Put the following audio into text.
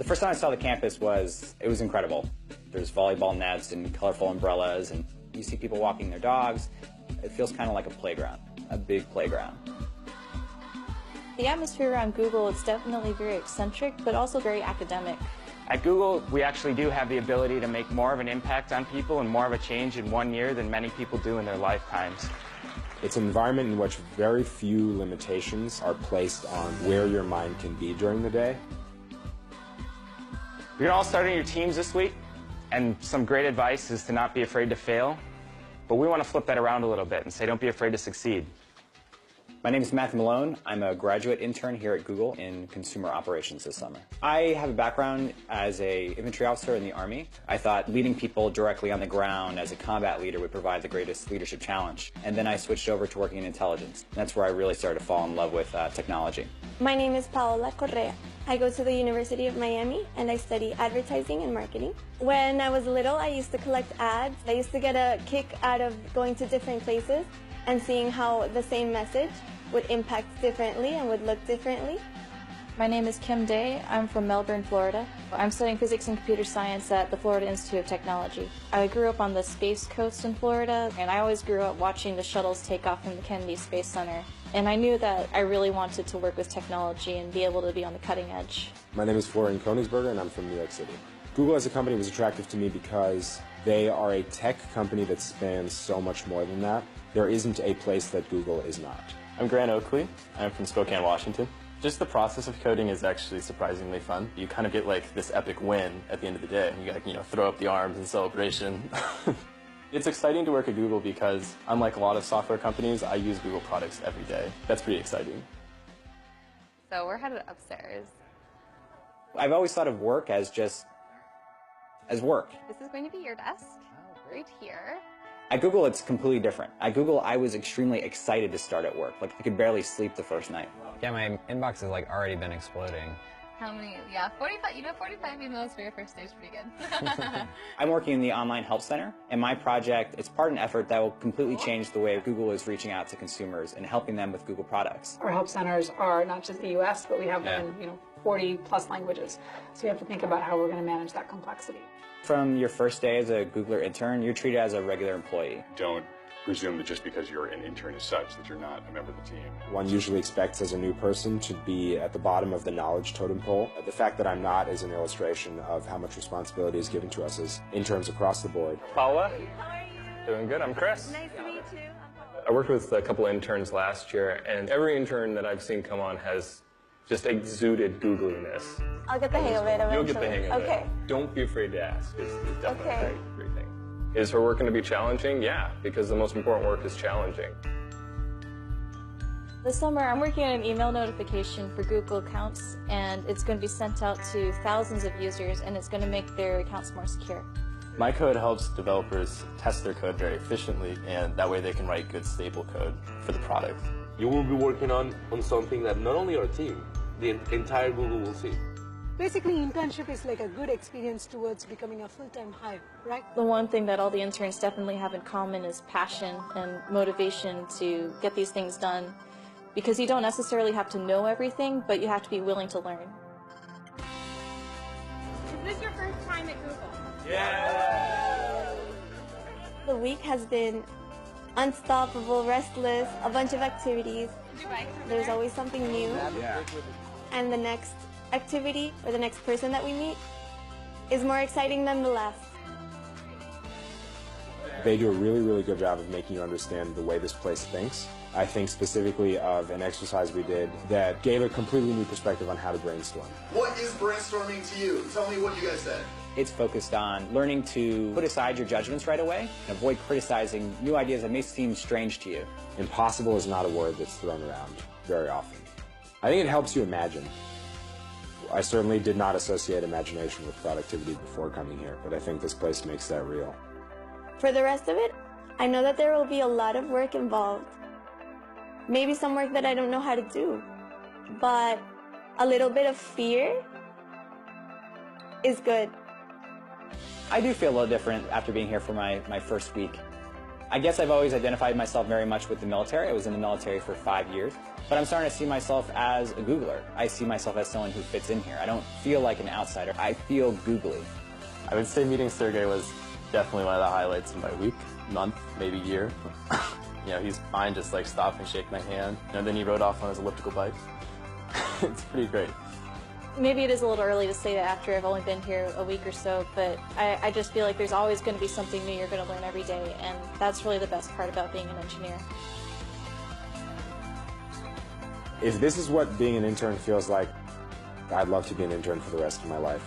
The first time I saw the campus it was incredible. There's volleyball nets and colorful umbrellas, and you see people walking their dogs. It feels kind of like a playground, a big playground. The atmosphere around Google is definitely very eccentric, but also very academic. At Google, we actually do have the ability to make more of an impact on people and more of a change in 1 year than many people do in their lifetimes. It's an environment in which very few limitations are placed on where your mind can be during the day. You're all starting your teams this week, and some great advice is to not be afraid to fail. But we want to flip that around a little bit and say don't be afraid to succeed. My name is Matthew Malone. I'm a graduate intern here at Google in consumer operations this summer. I have a background as an infantry officer in the Army. I thought leading people directly on the ground as a combat leader would provide the greatest leadership challenge. And then I switched over to working in intelligence. That's where I really started to fall in love with technology. My name is Paola Correa. I go to the University of Miami and I study advertising and marketing. When I was little, I used to collect ads. I used to get a kick out of going to different places and seeing how the same message would impact differently and would look differently. My name is Kim Day. I'm from Melbourne, Florida. I'm studying physics and computer science at the Florida Institute of Technology. I grew up on the Space Coast in Florida, and I always grew up watching the shuttles take off from the Kennedy Space Center. And I knew that I really wanted to work with technology and be able to be on the cutting edge. My name is Florian Koenigsberger, and I'm from New York City. Google as a company was attractive to me because they are a tech company that spans so much more than that. There isn't a place that Google is not. I'm Grant Oakley. I'm from Spokane, Washington. Just the process of coding is actually surprisingly fun. You kind of get like this epic win at the end of the day. You gotta, throw up the arms in celebration. It's exciting to work at Google because, unlike a lot of software companies, I use Google products every day. That's pretty exciting. So we're headed upstairs. I've always thought of work as work. This is going to be your desk, right here. At Google, it's completely different. At Google, I was extremely excited to start at work. Like, I could barely sleep the first night. Yeah, my inbox has already been exploding. How many? Yeah, 45. 45 emails for your first day is pretty good. I'm working in the online help center, and my project, it's part of an effort that will completely change the way Google is reaching out to consumers and helping them with Google products. Our help centers are not just the U.S., but we have them in 40 plus languages. So we have to think about how we're going to manage that complexity. From your first day as a Googler intern, you're treated as a regular employee. Don't presume that just because you're an intern as such that you're not a member of the team. One usually expects as a new person to be at the bottom of the knowledge totem pole. The fact that I'm not is an illustration of how much responsibility is given to us as interns across the board. Paula? How are you? Doing good. I'm Chris. Nice to meet you. I worked with a couple interns last year, and every intern that I've seen come on has just exuded Googliness. I'll get the hang of it eventually. You'll get the hang of it. Don't be afraid to ask. It's definitely Okay. a great thing. Is her work going to be challenging? Yeah, because the most important work is challenging. This summer, I'm working on an email notification for Google accounts, and it's going to be sent out to thousands of users, and it's going to make their accounts more secure. My code helps developers test their code very efficiently, and that way they can write good, stable code for the product. You will be working on something that not only our team, the entire Google will see. Basically, internship is like a good experience towards becoming a full-time hire, right? The one thing that all the interns definitely have in common is passion and motivation to get these things done, because you don't necessarily have to know everything, but you have to be willing to learn. Is this your first time at Google? Yeah! The week has been unstoppable, restless, a bunch of activities. Did you like it? There's always something new. Yeah. And the next activity or the next person that we meet is more exciting than the last. They do a really, really good job of making you understand the way this place thinks. I think specifically of an exercise we did that gave a completely new perspective on how to brainstorm. What is brainstorming to you? Tell me what you guys said. It's focused on learning to put aside your judgments right away and avoid criticizing new ideas that may seem strange to you. Impossible is not a word that's thrown around very often. I think it helps you imagine. I certainly did not associate imagination with productivity before coming here, but I think this place makes that real. For the rest of it, I know that there will be a lot of work involved. Maybe some work that I don't know how to do, but a little bit of fear is good. I do feel a little different after being here for my first week. I guess I've always identified myself very much with the military. I was in the military for 5 years. But I'm starting to see myself as a Googler. I see myself as someone who fits in here. I don't feel like an outsider. I feel googly. I would say meeting Sergey was definitely one of the highlights of my week, month, maybe year. You know, he's fine, just like stop and shake my hand. And then he rode off on his elliptical bike. It's pretty great. Maybe it is a little early to say that after I've only been here a week or so, but I just feel like there's always going to be something new you're going to learn every day, and that's really the best part about being an engineer. If this is what being an intern feels like, I'd love to be an intern for the rest of my life.